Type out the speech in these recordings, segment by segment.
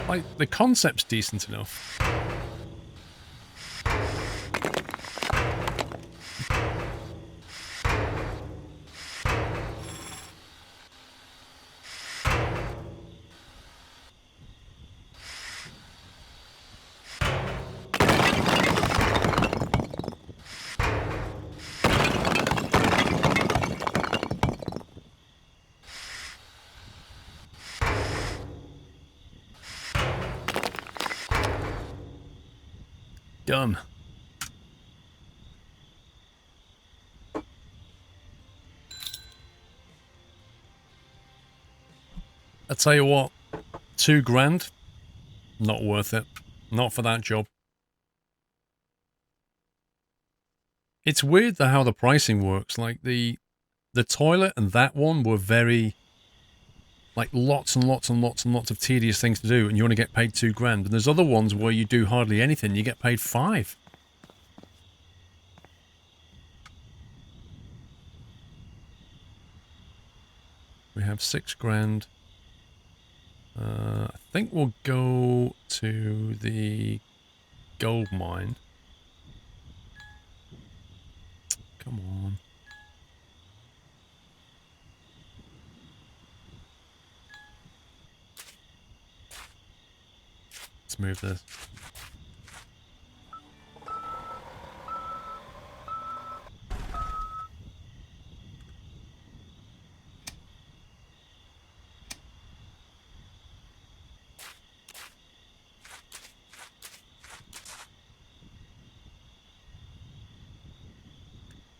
Like, the concept's decent enough. Done. I tell you what, $2,000, not worth it. Not for that job. It's weird though how the pricing works. Like the toilet and that one were very, like, lots and lots and lots and lots of tedious things to do, and you only get paid $2,000. And there's other ones where you do hardly anything, you get paid $5,000. We have $6,000. I think we'll go to the gold mine. Come on. Let's move this.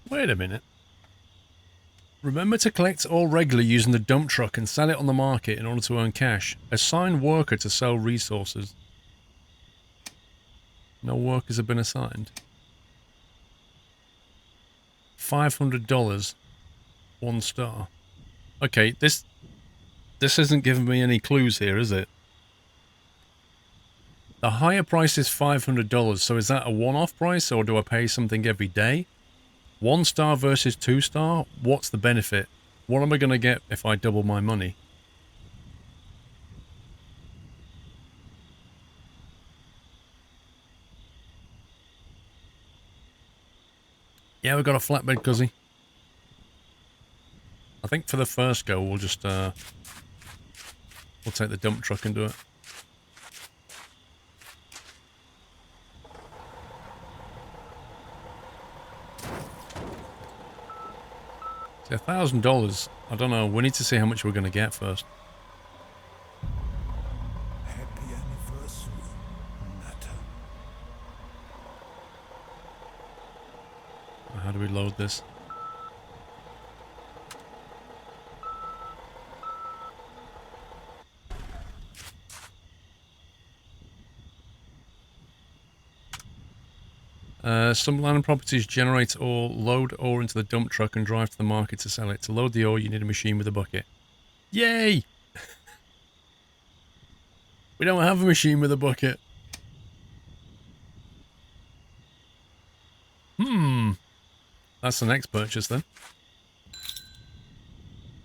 Wait a minute. Remember to collect ore regularly using the dump truck and sell it on the market in order to earn cash. Assign worker to sell resources. No workers have been assigned. $500. 1 star. Okay, this isn't giving me any clues here, is it? The higher price is $500, so is that a one-off price, or do I pay something every day? 1 star versus 2 star? What's the benefit? What am I going to get if I double my money? Yeah, we've got a flatbed, cuzzy. I think for the first go, we'll just, we'll take the dump truck and do it. See, $1,000. I don't know. We need to see how much we're going to get first. Happy anniversary, Nata. How do we load this? Some land properties generate ore, load ore into the dump truck and drive to the market to sell it. To load the ore, you need a machine with a bucket. Yay! We don't have a machine with a bucket. That's the next purchase then.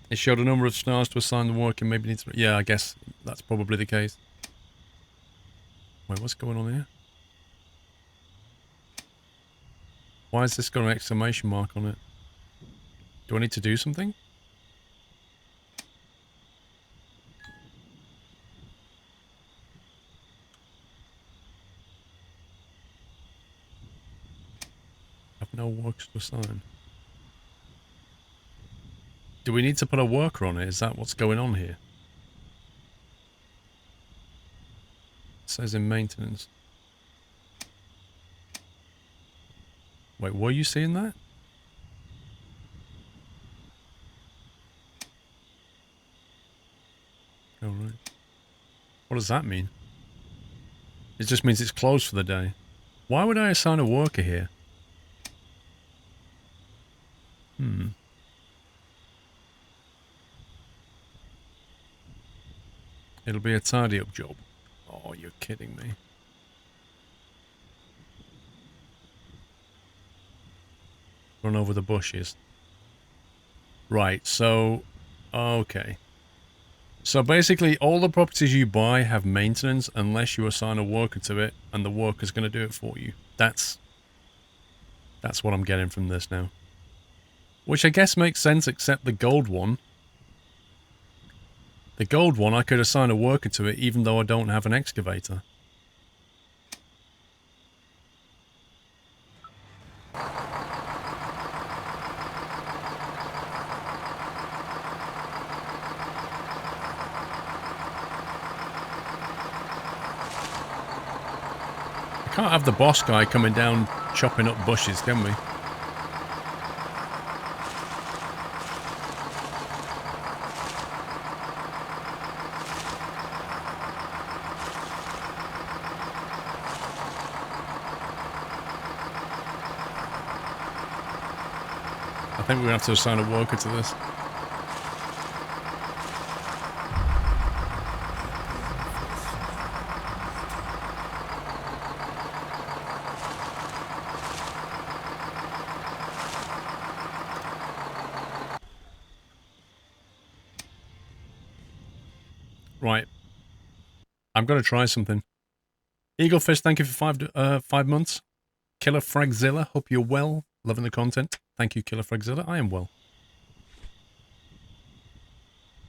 It showed a number of stars to assign the work and maybe needs to... Yeah, I guess that's probably the case. Wait, what's going on here? Why has this got an exclamation mark on it? Do I need to do something? I have no works to assign. Do we need to put a worker on it? Is that what's going on here? It says in maintenance. Wait, were you seeing that? Oh, right. What does that mean? It just means it's closed for the day. Why would I assign a worker here? It'll be a tidy up job. Oh, you're kidding me. Run over the bushes. Right, so... Okay. So basically, all the properties you buy have maintenance unless you assign a worker to it, and the worker's going to do it for you. That's what I'm getting from this now. Which I guess makes sense, except the gold one. The gold one, I could assign a worker to it even though I don't have an excavator. I can't have the boss guy coming down chopping up bushes, can we? I think we're going to have to assign a worker to this. Right. I'm going to try something. Eaglefish, thank you for 5 months. Killer Fragzilla, hope you're well. Loving the content. Thank you, Killer Fragzilla. I am well.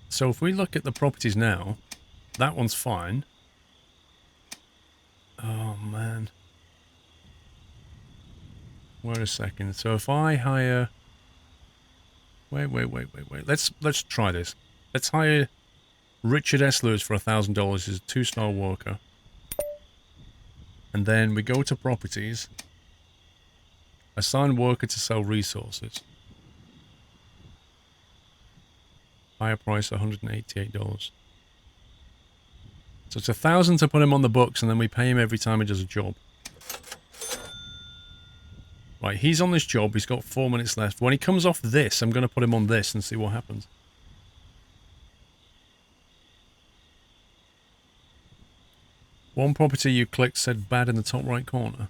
So if we look at the properties now, that one's fine. Oh, man. Wait a second. So if I hire... Wait. Let's try this. Let's hire Richard S. Lewis for $1,000 as a 2-star worker. And then we go to properties. Assign worker to sell resources. Higher price, $188. So it's $1,000 to put him on the books, and then we pay him every time he does a job. Right, he's on this job. He's got 4 minutes left. When he comes off this, I'm going to put him on this and see what happens. One property you clicked said bad in the top right corner.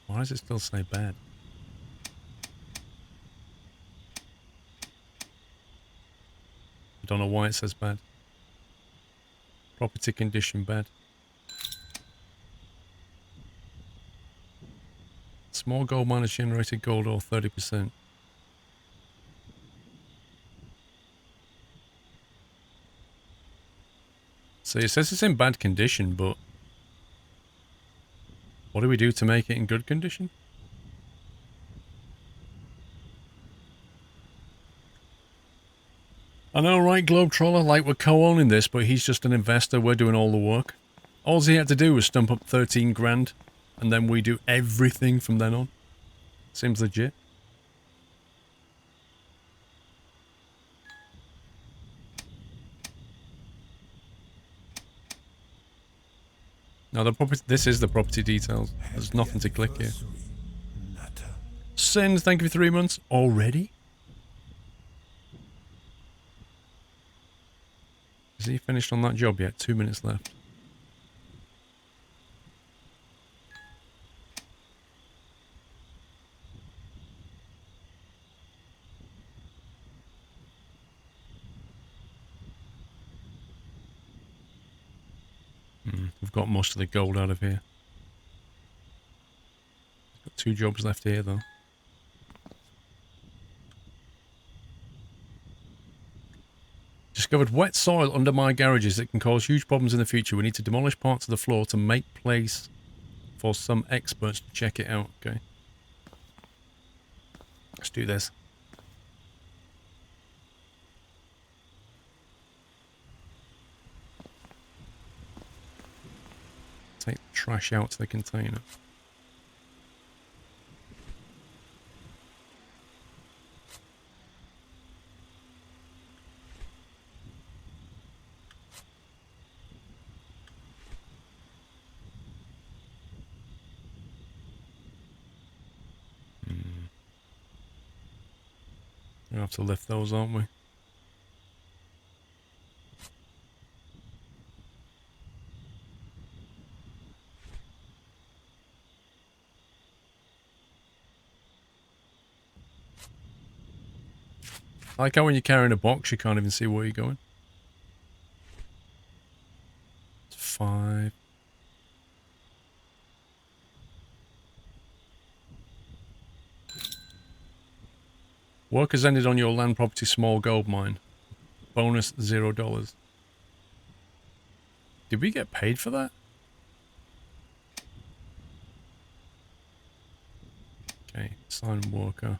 Why does it still say bad? I don't know why it says bad. Property condition bad. Small gold miners generated gold ore 30%. So it says it's in bad condition, but what do we do to make it in good condition? I know, right, Globetroller? Like, we're co-owning this, but he's just an investor. We're doing all the work. All he had to do was stump up 13 grand, and then we do everything from then on. Seems legit. Now, the property. This is the property details. There's nothing to click here. Sins, thank you for 3 months. Already? Is he finished on that job yet? 2 minutes left. We've got most of the gold out of here. Got 2 jobs left here, though. Discovered wet soil under my garages that can cause huge problems in the future. We need to demolish parts of the floor to make place for some experts to check it out. Okay. Let's do this. Take the trash out to the container. We'll have to lift those, aren't we? I like how when you're carrying a box, you can't even see where you're going. It's 5. Work has ended on your land property small gold mine. Bonus $0. Did we get paid for that? Okay, sign worker.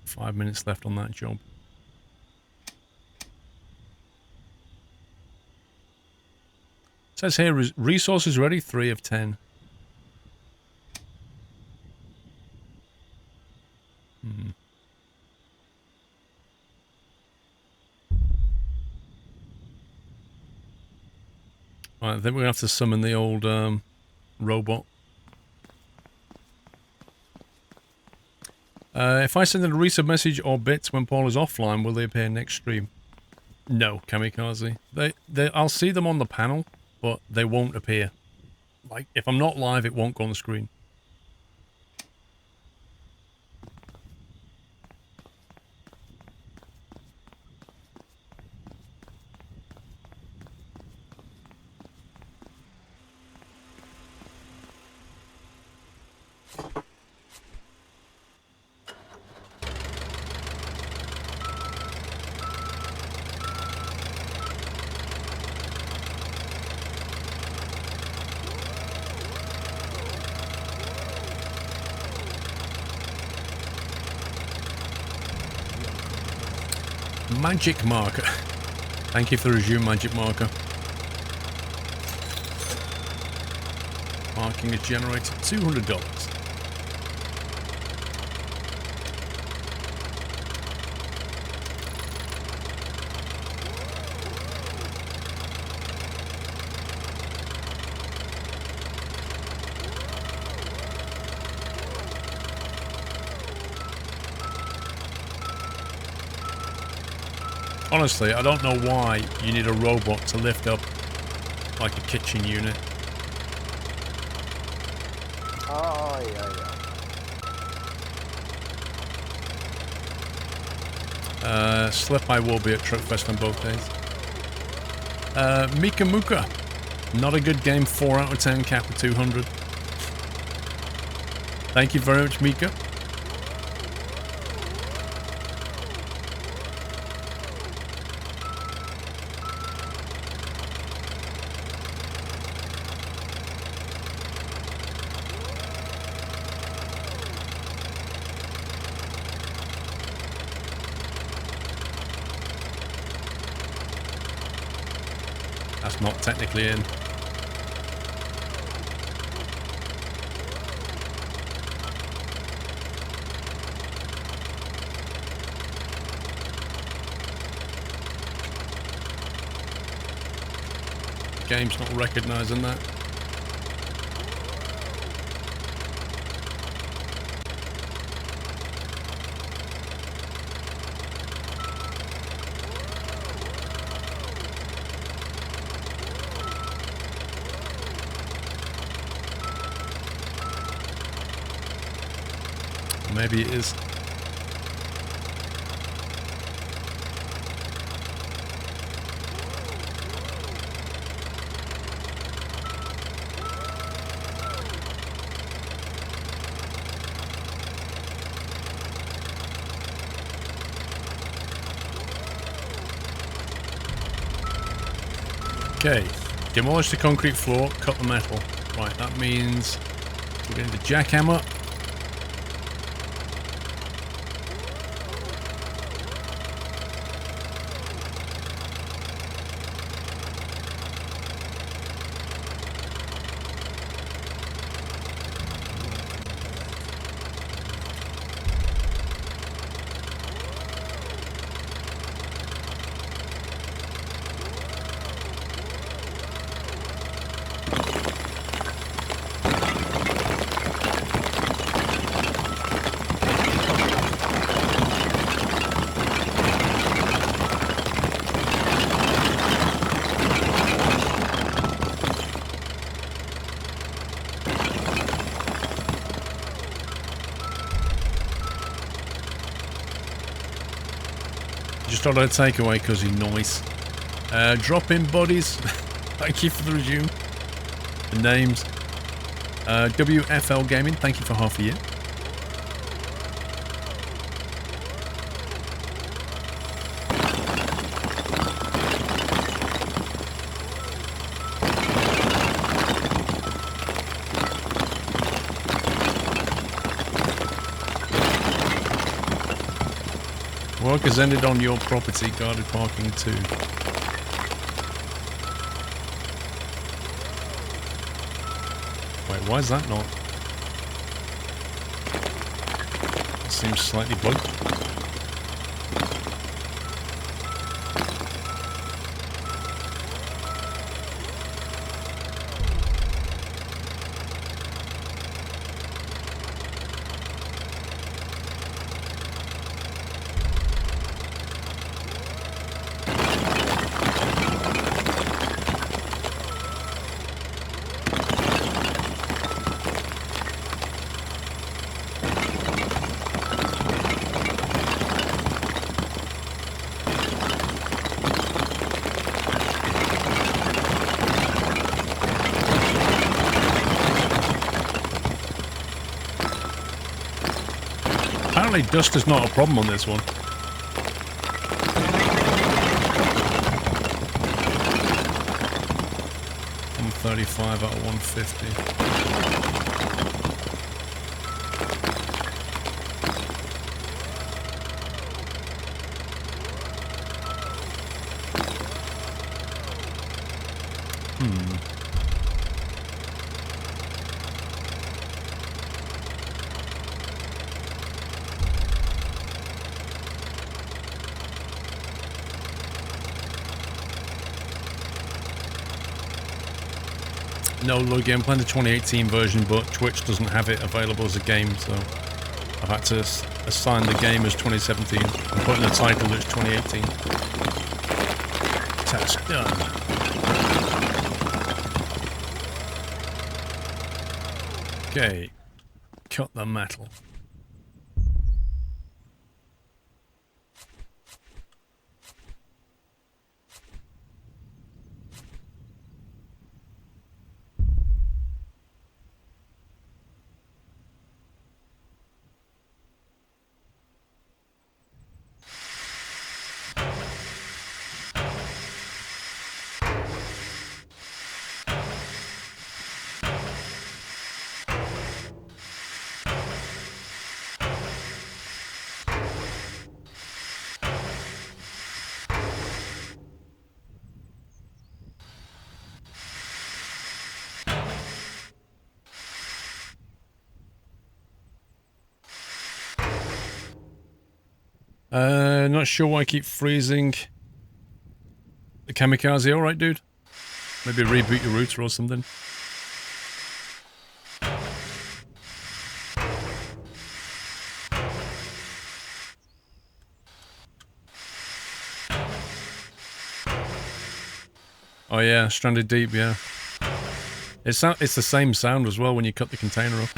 5 minutes left on that job. It says here, resources ready, 3 of 10. Right, I think we're going to have to summon the old robot. If I send in a resub message or bits when Paul is offline, will they appear next stream? No, Kamikaze. I'll see them on the panel, but they won't appear. Like, if I'm not live, it won't go on the screen. Magic marker. Thank you for the resume, magic marker. Marking is generated $200. Honestly, I don't know why you need a robot to lift up like a kitchen unit. Oh, yeah. Slip I will be at Truckfest on both days. Mika Muka. Not a good game, 4 out of 10, cap of 200. Thank you very much, Mika. That's not technically in. The game's not recognizing that. Maybe it is. Okay, demolish the concrete floor, cut the metal. Right, that means we're going to jackhammer. just ordered a takeaway because he's nice. Drop in, buddies. Thank you for the resume. The names. WFL Gaming, thank you for half a year. Work has ended on your property, guarded parking too. Wait, why is that not? It seems slightly bugged. Apparently dust is not a problem on this one. $135 out of 150. No, Logie, I'm playing the 2018 version, but Twitch doesn't have it available as a game, so I've had to assign the game as 2017. I'm putting the title as 2018. Task done. Okay, cut the metal. Not sure why I keep freezing the kamikaze. Alright, dude. Maybe reboot your router or something. Oh yeah, Stranded Deep, yeah. It's the same sound as well when you cut the container off.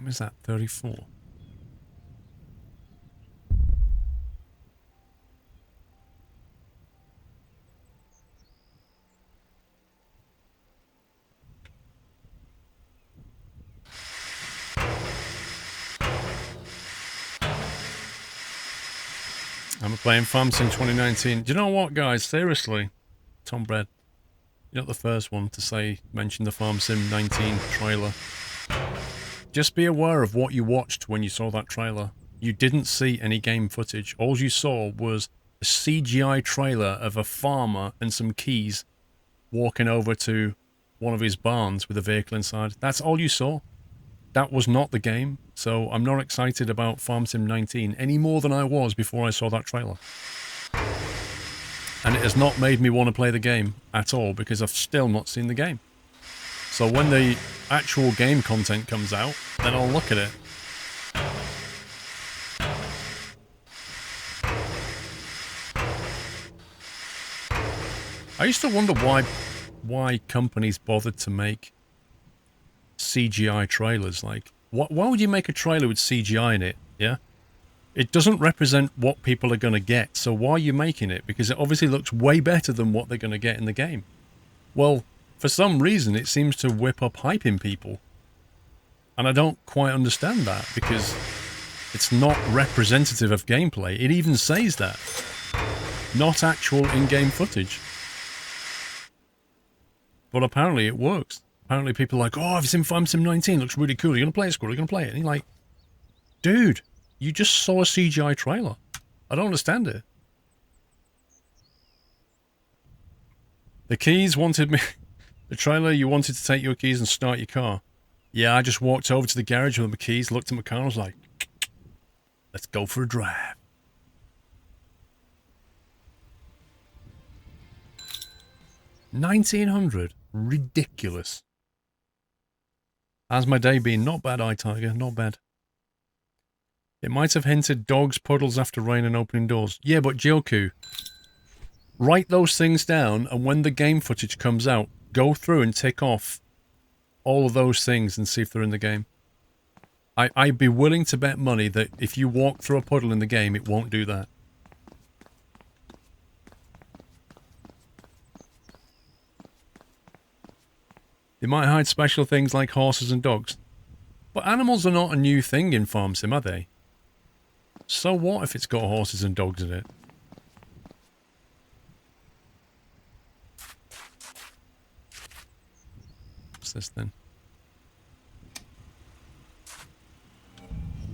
Is that 34? I'm playing Farm Sim 2019. Do you know what, guys? Seriously, Tom Bread, you're not the first one to mention the Farm Sim 19 trailer. Just be aware of what you watched when you saw that trailer. You didn't see any game footage. All you saw was a CGI trailer of a farmer and some keys walking over to one of his barns with a vehicle inside. That's all you saw. that was not the game, so I'm not excited about Farm Sim 19 any more than I was before I saw that trailer. And it has not made me want to play the game at all, because I've still not seen the game. So when the actual game content comes out, then I'll look at it. I used to wonder why companies bothered to make CGI trailers. Like, why would you make a trailer with CGI in it? Yeah, it doesn't represent what people are going to get, so why are you making it? Because it obviously looks way better than what they're going to get in the game. Well, for some reason it seems to whip up hype in people, and I don't quite understand that, because it's not representative of gameplay. It even says that. Not actual in-game footage. But apparently it works. Apparently people are like, oh, I've seen Farm Sim 19, looks really cool. You're going to play it, Squirrel? You're going to play it? And you're like, dude, you just saw a CGI trailer. I don't understand it. The keys wanted me... The trailer, you wanted to take your keys and start your car. Yeah, I just walked over to the garage with my keys, looked at my car, and was like, let's go for a drive. $1,900. Ridiculous. How's my day been? Not bad, iTiger. Not bad. It might have hinted dogs, puddles after rain and opening doors. Yeah, but Joku, write those things down, and when the game footage comes out, go through and tick off all of those things and see if they're in the game. I'd be willing to bet money that if you walk through a puddle in the game, it won't do that. They might hide special things like horses and dogs. But animals are not a new thing in Farm Sim, are they? So what if it's got horses and dogs in it? What's this then?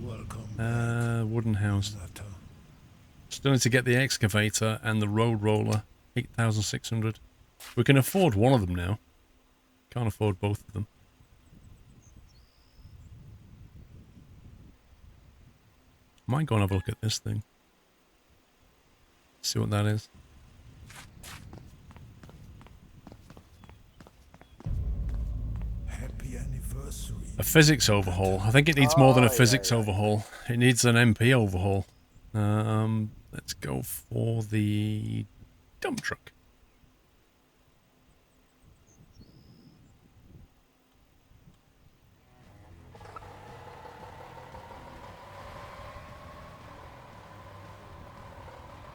Welcome. Wooden house. Still need to get the excavator and the road roller. 8,600. We can afford one of them now. Can't afford both of them. Might go and have a look at this thing. See what that is. Happy anniversary. A physics overhaul. I think it needs more than a physics overhaul. It needs an MP overhaul. Let's go for the dump truck.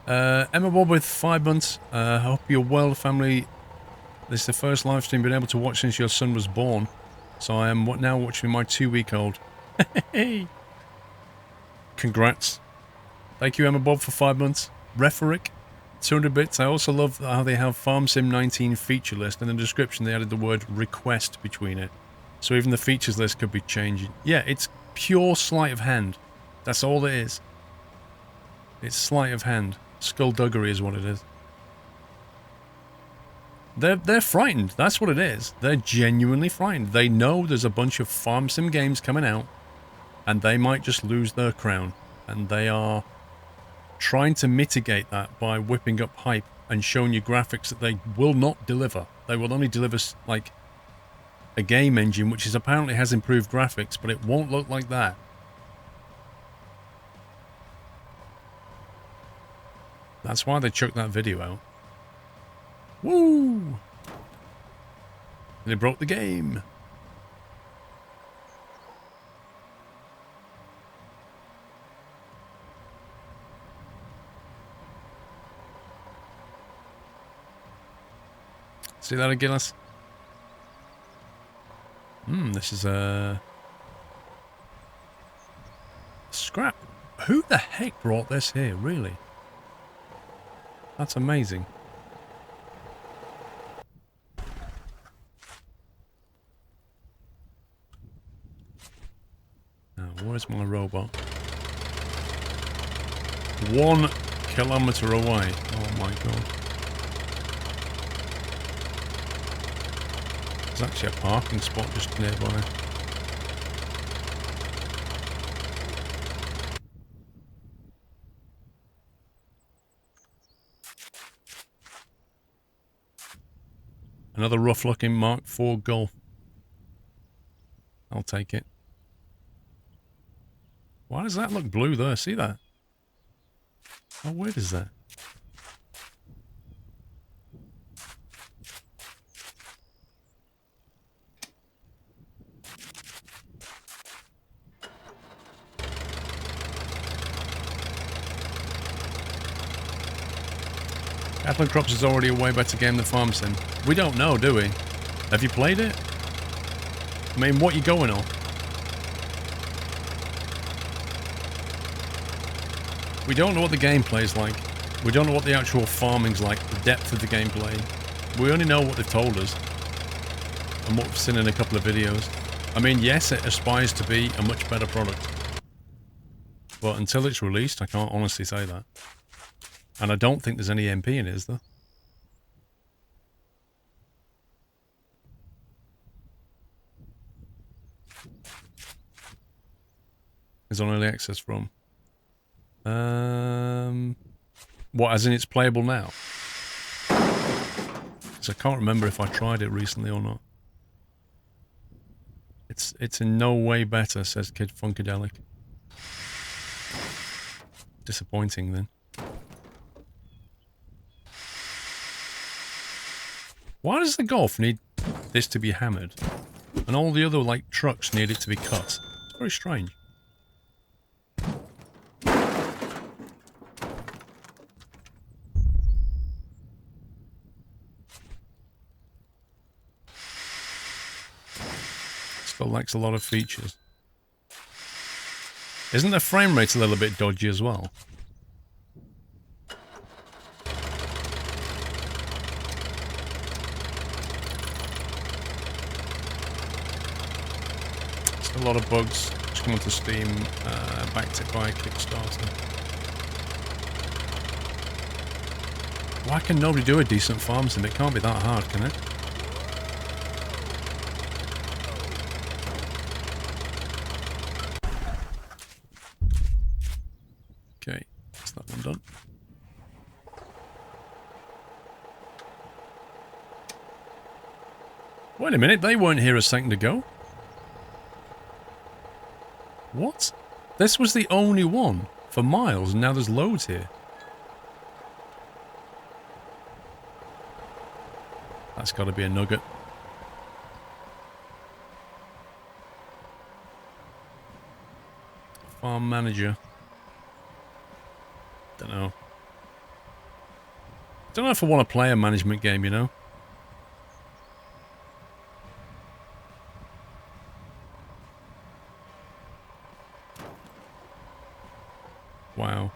Emma Bob with 5 months. Hope you're well, family. This is the first live stream been able to watch since your son was born. So I am now watching my 2-week-old. Hey! Congrats. Thank you, Emma Bob, for 5 months. Referic, 200 bits. I also love how they have Farm Sim 19 feature list. In the description, they added the word request between it. So even the features list could be changing. Yeah, it's pure sleight of hand. That's all it is. It's sleight of hand. Skullduggery is what it is. They're frightened. That's what it is. They're genuinely frightened. They know there's a bunch of Farm Sim games coming out, and they might just lose their crown. And they are trying to mitigate that by whipping up hype and showing you graphics that they will not deliver. They will only deliver, like, a game engine which is apparently has improved graphics, but it won't look like that. That's why they chucked that video out. Woo! They broke the game. See that again, us? This is a scrap. Who the heck brought this here, really? That's amazing. Now, where's my robot? 1 kilometer away. Oh my god. There's actually a parking spot just nearby. Another rough-looking Mark IV Golf. I'll take it. Why does that look blue there? See that? How weird is that? Cattle Crops is already a way better game than Farm Sim. We don't know, do we? Have you played it? I mean, what are you going on? We don't know what the gameplay's like. We don't know what the actual farming's like, the depth of the gameplay. We only know what they've told us. And what we've seen in a couple of videos. I mean, yes, it aspires to be a much better product. But until it's released, I can't honestly say that. And I don't think there's any MP in it, is there? It's on early access from. What, as in it's playable now? Because I can't remember if I tried it recently or not. It's in no way better, says Kid Funkadelic. Disappointing then. Why does the Golf need this to be hammered? And all the other, like, trucks need it to be cut? It's very strange. Still lacks a lot of features. Isn't the frame rate a little bit dodgy as well? A lot of bugs just come onto Steam, backed it by Kickstarter. Why can nobody do a decent farm sim? It can't be that hard, can it? Okay, that's that one done. Wait a minute, they weren't here a second ago. What? This was the only one for miles, and now there's loads here. That's got to be a nugget. Farm manager. Don't know. Don't know if I want to play a management game, you know? Wow.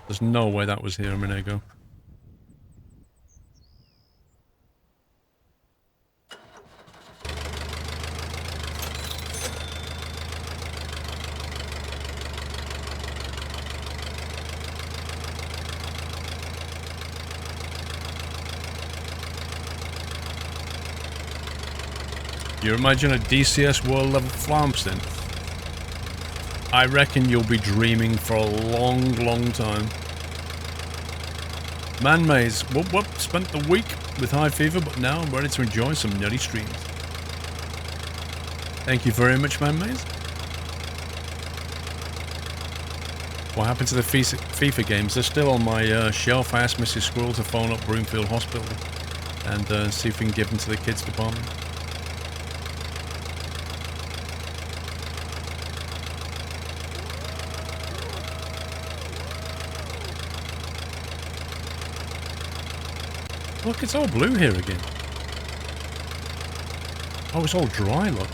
There's no way that was here a minute ago. You imagine a DCS world level farm sim? I reckon you'll be dreaming for a long, long time. Man Maze, whoop whoop, spent the week with high fever, but now I'm ready to enjoy some nutty streams. Thank you very much, Man Maze. What happened to the FIFA games? They're still on my shelf. I asked Mrs. Squirrel to phone up Broomfield Hospital and see if we can give them to the kids department. Look, it's all blue here again. Oh, it's all dry, look.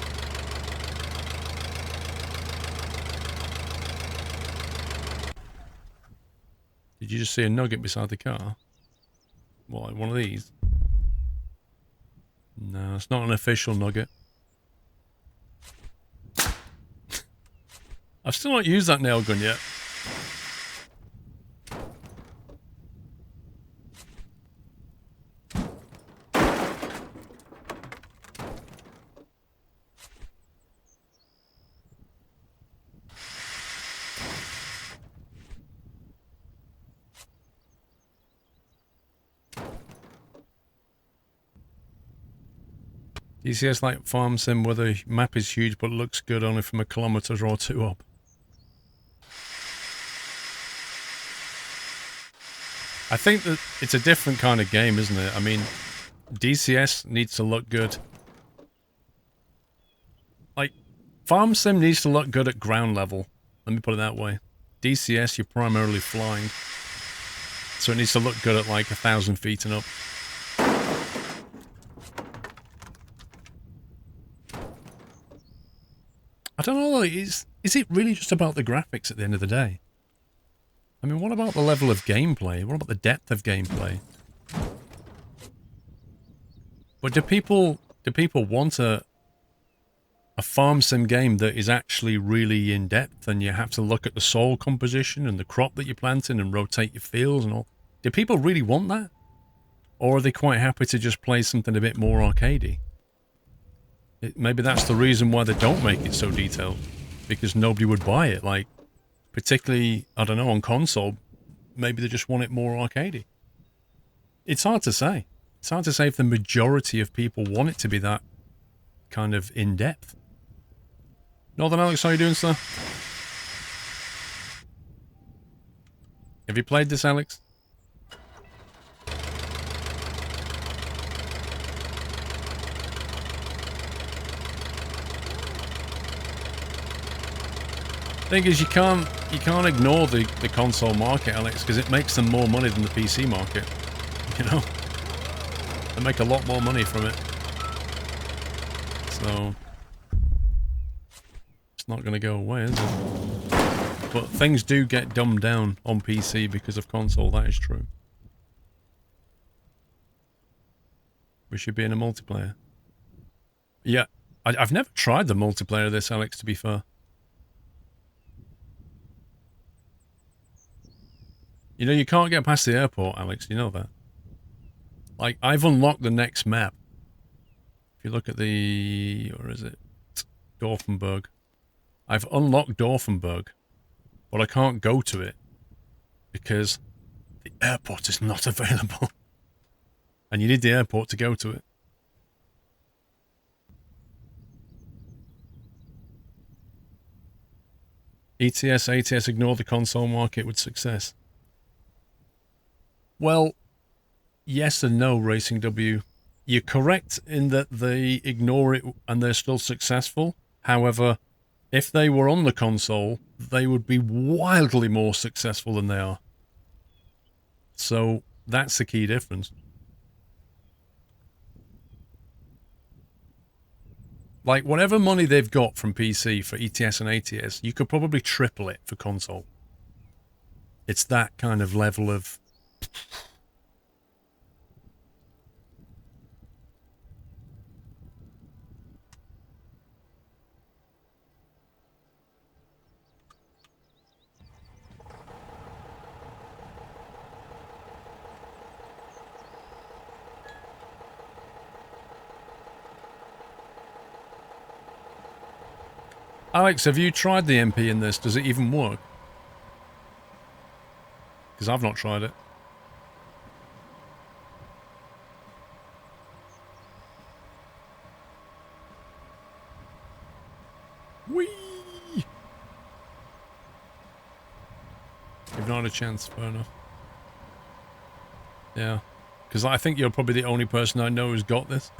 Did you just see a nugget beside the car? What, one of these? No, it's not an official nugget. I've still not used that nail gun yet. DCS like Farm Sim where the map is huge but looks good only from a kilometre or two up. I think that it's a different kind of game, isn't it? I mean, DCS needs to look good. Like, Farm Sim needs to look good at ground level. Let me put it that way. DCS, you're primarily flying. So it needs to look good at like 1,000 feet and up. I don't know, is it really just about the graphics at the end of the day? I mean, what about the level of gameplay? What about the depth of gameplay? But do people want a farm sim game that is actually really in depth and you have to look at the soil composition and the crop that you're planting and rotate your fields and all? Do people really want that? Or are they quite happy to just play something a bit more arcadey? Maybe that's the reason why they don't make it so detailed. Because nobody would buy it. Like, particularly, I don't know, on console, maybe they just want it more arcadey. It's hard to say. It's hard to say if the majority of people want it to be that kind of in-depth. Northern Alex, how you doing, sir? Have you played this, Alex? Thing is, you can't ignore the console market, Alex, because it makes them more money than the PC market. You know, they make a lot more money from it, so it's not going to go away, is it? But things do get dumbed down on PC because of console. That is true. We should be in a multiplayer. Yeah, I've never tried the multiplayer of this, Alex. To be fair. You know, you can't get past the airport, Alex. You know that? Like, I've unlocked the next map. If you look at the... Where is it? Dorfenberg. I've unlocked Dorfenberg, but I can't go to it because the airport is not available. And you need the airport to go to it. ETS, ATS ignore the console market with success. Well, yes and no, Racing W. You're correct in that they ignore it and they're still successful. However, if they were on the console, they would be wildly more successful than they are. So that's the key difference. Like, whatever money they've got from PC for ETS and ATS, you could probably triple it for console. It's that kind of level of... Alex, have you tried the MP in this? Does it even work? Because I've not tried it. Whee! You've not had a chance, fair enough. Yeah. Because I think you're probably the only person I know who's got this.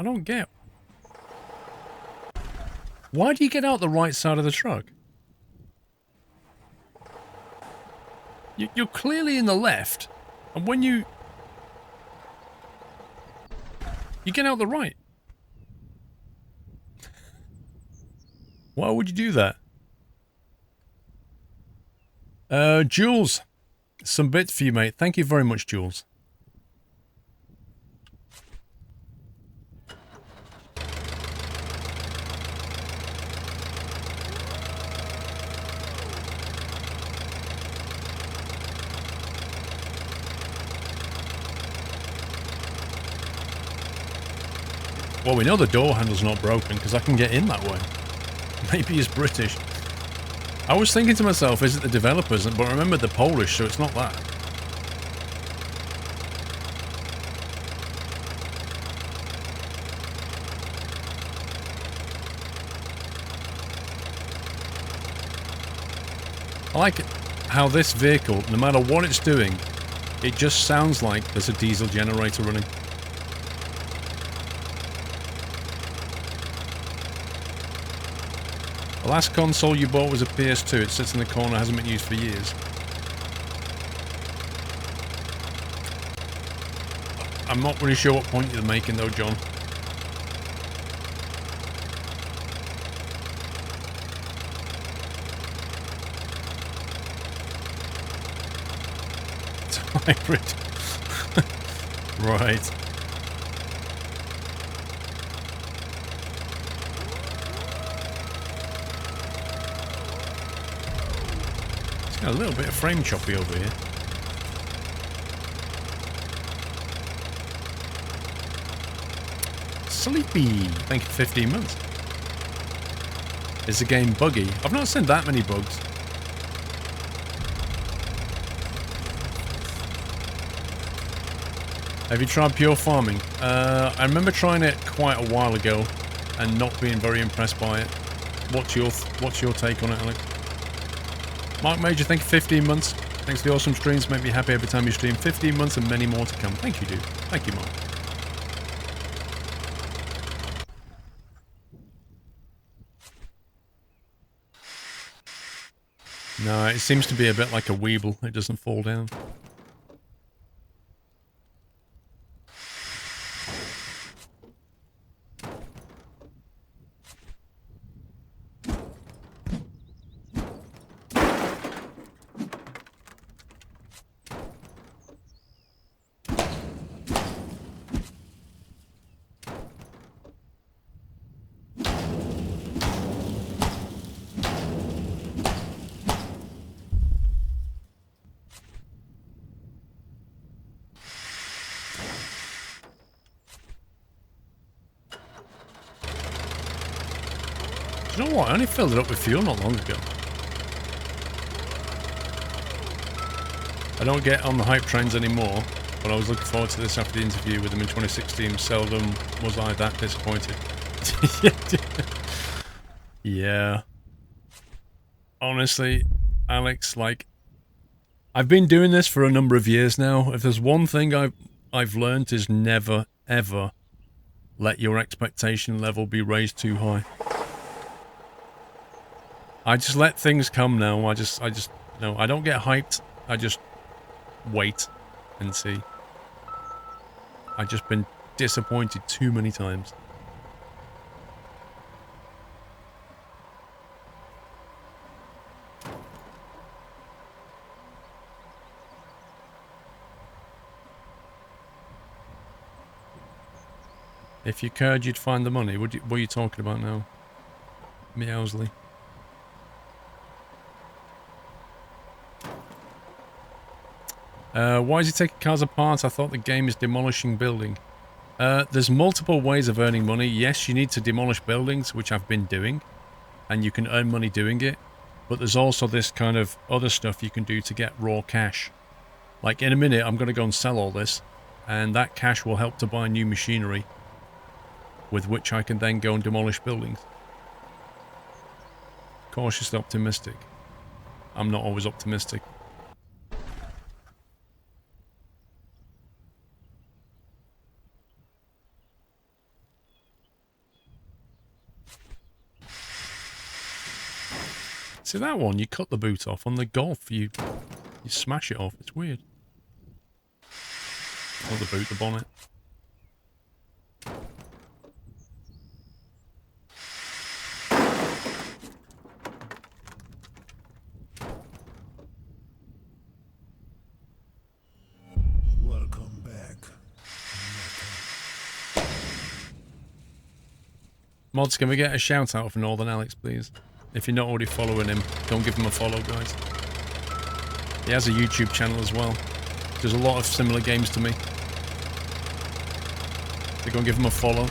I don't get. Why do you get out the right side of the truck? You're clearly in the left, and when you get out the right. Why would you do that? Jules, some bits for you, mate. Thank you very much, Jules. Well, we know the door handle's not broken because I can get in that way. Maybe he's British. I was thinking to myself, is it the developers? But I remembered the Polish, so it's not that. I like how this vehicle, no matter what it's doing, it just sounds like there's a diesel generator running. The last console you bought was a PS2. It sits in the corner, hasn't been used for years. I'm not really sure what point you're making though, John. It's hybrid. Right. Got a little bit of frame choppy over here. Sleepy. Thank you for 15 months. Is the game buggy? I've not seen that many bugs. Have you tried pure farming? I remember trying it quite a while ago and not being very impressed by it. What's your take on it, Alex? Mark Major, thank you for 15 months. Thanks for the awesome streams. Make me happy every time you stream. 15 months and many more to come. Thank you, dude. Thank you, Mark. No, it seems to be a bit like a Weeble. It doesn't fall down. You know what? I only filled it up with fuel not long ago. I don't get on the hype trains anymore, but I was looking forward to this after the interview with them in 2016. Seldom was I that disappointed. Yeah. Honestly, Alex, like, I've been doing this for a number of years now. If there's one thing I've learned is never, ever let your expectation level be raised too high. I just let things come now. I just no, I don't get hyped. I just wait and see. I've just been disappointed too many times. If you cared, you'd find the money. What are you talking about now? Meowsley. Why is he taking cars apart? I thought the game is demolishing building. There's multiple ways of earning money. Yes, you need to demolish buildings, which I've been doing, and you can earn money doing it. But there's also this kind of other stuff you can do to get raw cash. Like in a minute, I'm going to go and sell all this, and that cash will help to buy new machinery, with which I can then go and demolish buildings. Cautiously optimistic. I'm not always optimistic. See that one? You cut the boot off. On the Golf, you smash it off. It's weird. Not the boot, the bonnet. Welcome back. Mods, can we get a shout out for Northern Alex, please? If you're not already following him, don't give him a follow, guys. He has a YouTube channel as well. Does a lot of similar games to me. So go and give him a follow.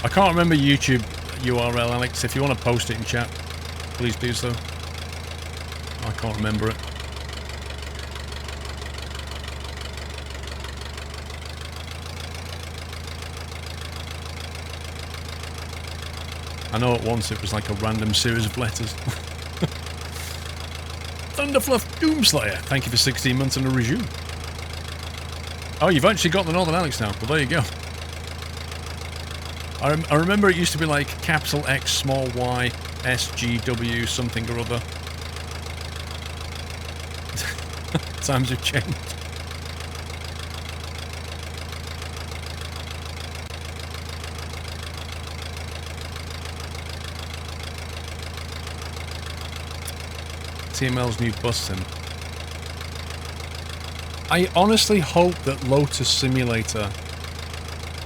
I can't remember YouTube URL, Alex. If you want to post it in chat, please do so. I can't remember it. I know at once it was like a random series of letters. Thunderfluff Doomslayer, thank you for 16 months and a resume. Oh, you've actually got the Northern Alex now. Well, there you go. I remember it used to be like capital X, small y, S, G, W, something or other. Times have changed. TML's new bus sim. I honestly hope that Lotus Simulator...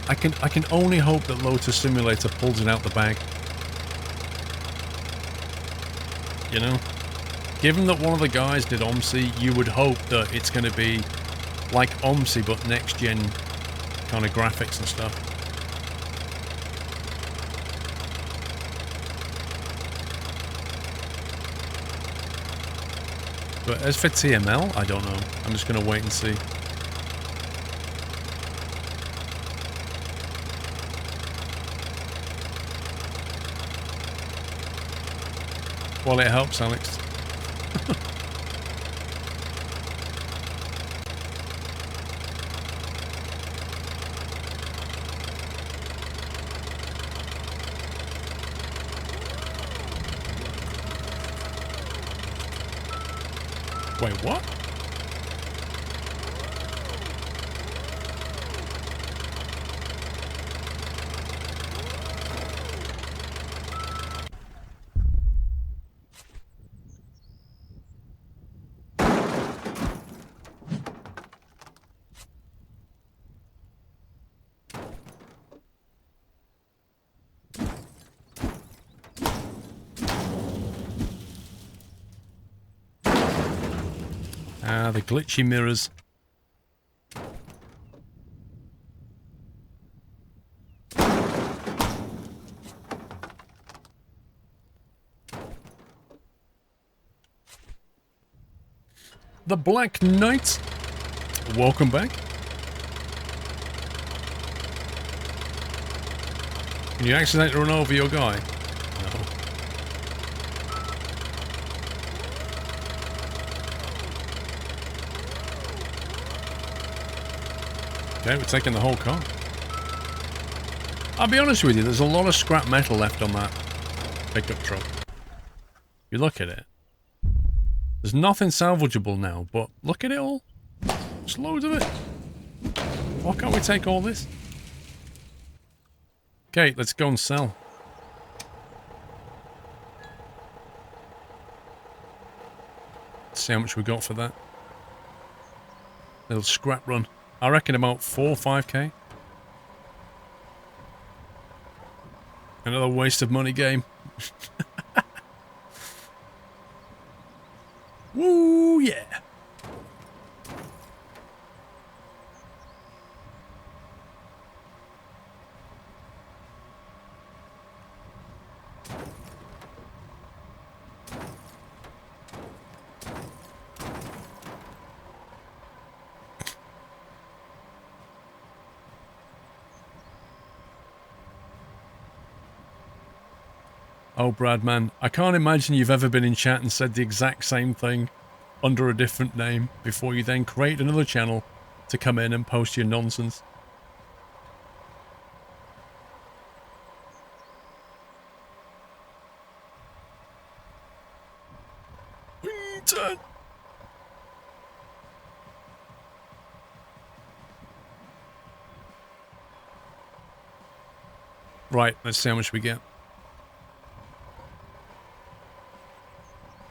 I can only hope that Lotus Simulator pulls it out the bag. You know? Given that one of the guys did OMSI, you would hope that it's going to be like OMSI, but next-gen kind of graphics and stuff. But as for TML, I don't know. I'm just going to wait and see. Well, it helps, Alex. Wait, what? Ah, the glitchy mirrors. The Black Knight. Welcome back. Can you accidentally run over your guy? No. Okay, we're taking the whole car. I'll be honest with you, there's a lot of scrap metal left on that pickup truck. You look at it. There's nothing salvageable now, but look at it all. There's loads of it. Why can't we take all this? Okay, let's go and sell. Let's see how much we got for that. Little scrap run. I reckon about 4 or 5k. Another waste of money game. Woo, yeah. Oh, Brad, man, I can't imagine you've ever been in chat and said the exact same thing under a different name before you then create another channel to come in and post your nonsense. Turn. Right, let's see how much we get.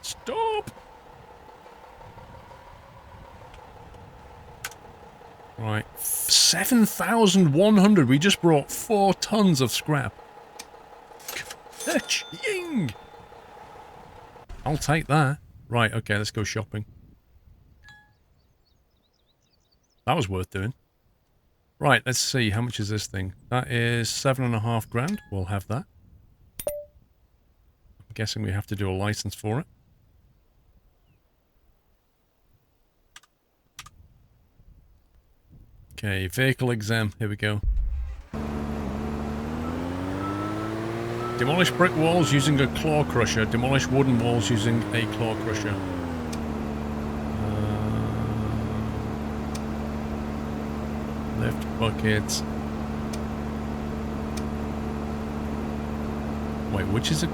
Stop! Right, 7,100. We just brought 4 tons of scrap. Ka-ching! I'll take that. Right, okay, let's go shopping. That was worth doing. Right, let's see. How much is this thing? That is 7.5 grand. We'll have that. I'm guessing we have to do a license for it. Okay, vehicle exam. Here we go. Demolish brick walls using a claw crusher. Demolish wooden walls using a claw crusher. Lift buckets. Wait, which is it?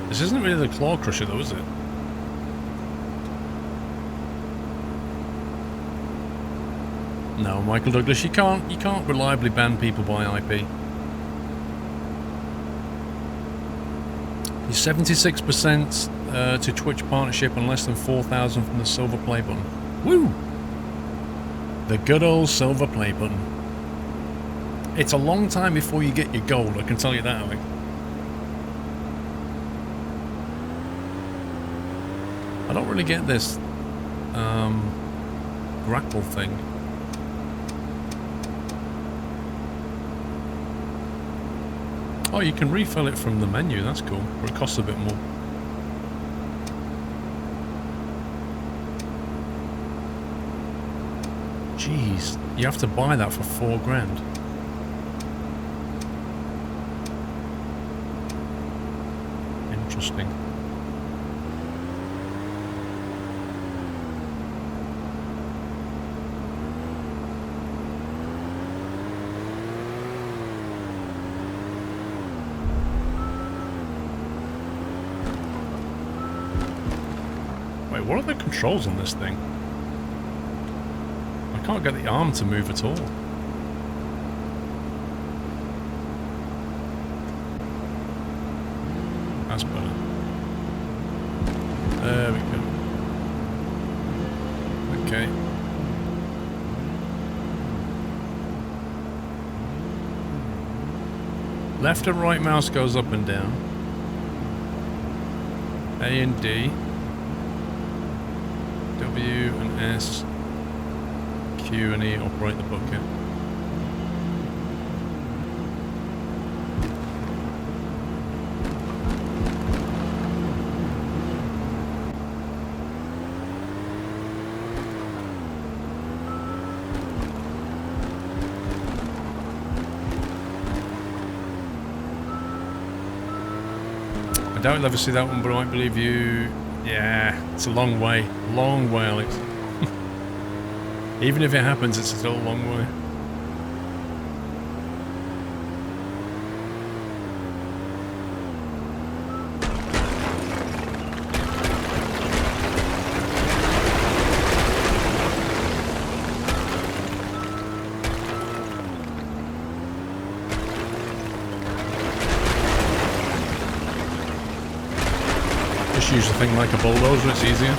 This isn't really the claw crusher though, is it? No, Michael Douglas, you can't reliably ban people by IP. You're 76% to Twitch partnership and less than 4,000 from the silver play button. Woo! The good old silver play button. It's a long time before you get your gold, I can tell you that, Alex. I don't really get this grapple thing. Oh, you can refill it from the menu, that's cool. But it costs a bit more. Jeez, you have to buy that for 4 grand. Interesting. What are the controls on this thing? I can't get the arm to move at all. That's better. There we go. Okay. Left and right mouse goes up and down. A and D. W and S, Q and E operate the bucket. I doubt you'll ever see that one, but I might believe you. Yeah, it's a long way, Alex. Even if it happens, it's still a long way. Just use the thing like a bulldozer, it's easier.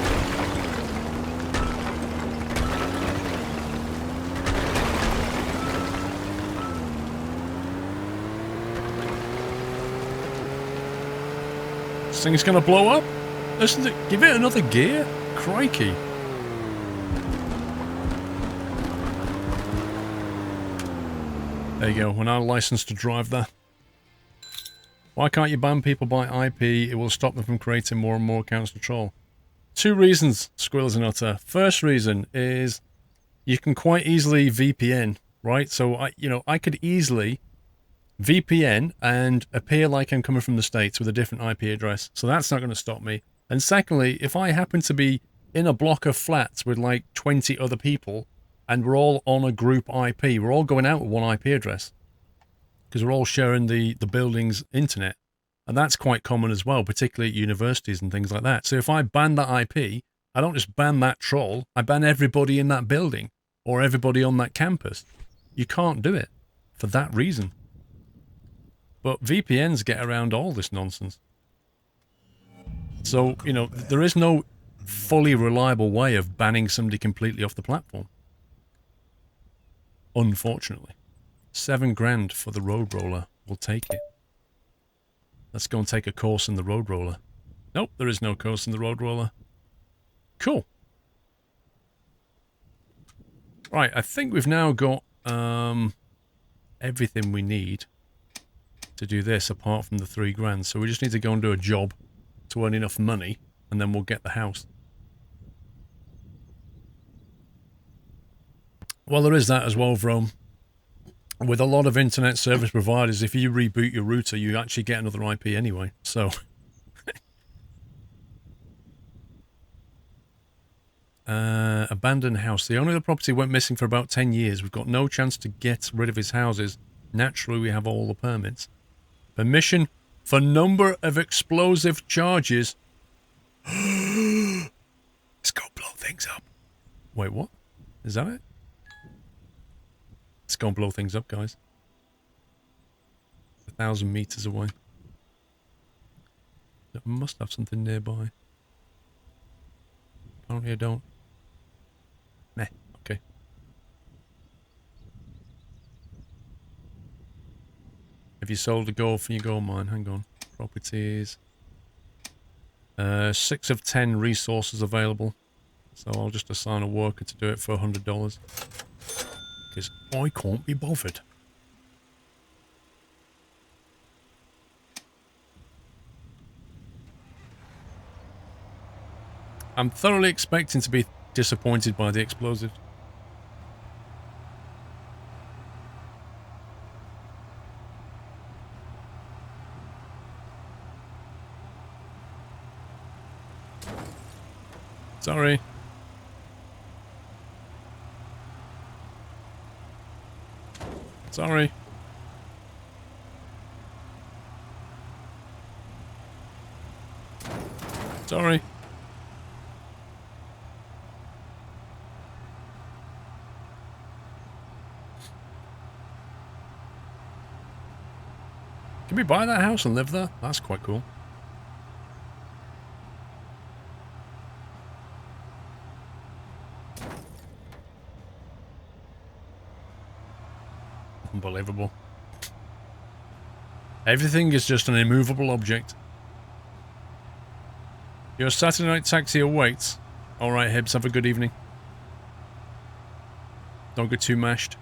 This thing's gonna blow up? Listen to, give it another gear? Crikey. There you go, we're now licensed to drive that. Why can't you ban people by IP? It will stop them from creating more and more accounts to troll. 2 reasons, Squirrels and Utter. First reason is you can quite easily VPN, right? So I could easily VPN and appear like I'm coming from the States with a different IP address. So that's not going to stop me. And secondly, if I happen to be in a block of flats with like 20 other people and we're all on a group IP, we're all going out with one IP address because we're all sharing the building's internet. And that's quite common as well, particularly at universities and things like that. So if I ban that IP, I don't just ban that troll, I ban everybody in that building or everybody on that campus. You can't do it for that reason. But VPNs get around all this nonsense. So, you know, there is no fully reliable way of banning somebody completely off the platform. Unfortunately. $7 grand for the road roller. We'll take it. Let's go and take a course in the road roller. Nope, there is no course in the road roller. Cool. Right, I think we've now got everything we need to do this apart from the $3 grand. So we just need to go and do a job to earn enough money and then we'll get the house. Well, there is that as well, Vrome. With a lot of internet service providers, if you reboot your router, you actually get another IP anyway. So, abandoned house. The owner of the property went missing for about 10 years. We've got no chance to get rid of his houses. Naturally, we have all the permits. Permission for number of explosive charges. Let's go blow things up. Wait, what? Is that it? Let's go and blow things up, guys. 1,000 meters away. I must have something nearby. Apparently I don't. Meh, okay. Have you sold a golf and you gold mine? Hang on. Properties. 6 of 10 resources available. So I'll just assign a worker to do it for $100. Because I can't be bothered. I'm thoroughly expecting to be disappointed by the explosive. Sorry. Sorry. Sorry. Can we buy that house and live there? That's quite cool. Unbelievable. Everything is just an immovable object. Your Saturday night taxi awaits. Alright, Hibbs, have a good evening. Don't get too mashed.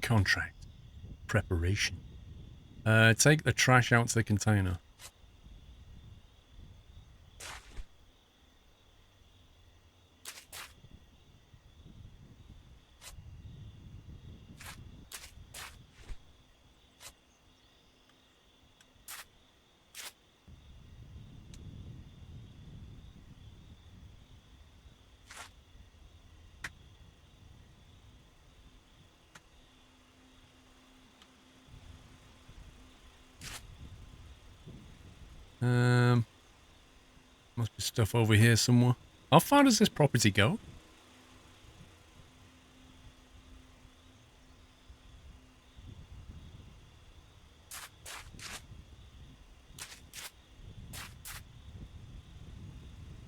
Contract. Preparation. Take the trash out to the container. Must be stuff over here somewhere. How far does this property go?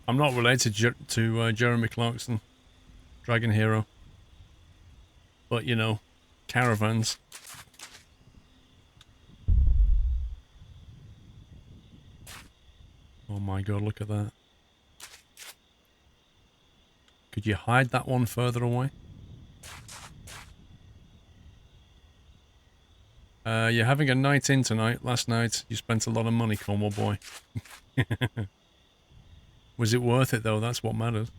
I'm not related to Jeremy Clarkson, Dragon Hero. But, you know, caravans. Oh my god, look at that. Could you hide that one further away? You're having a night in tonight. Last night, you spent a lot of money, Cornwall boy. Was it worth it, though? That's what matters.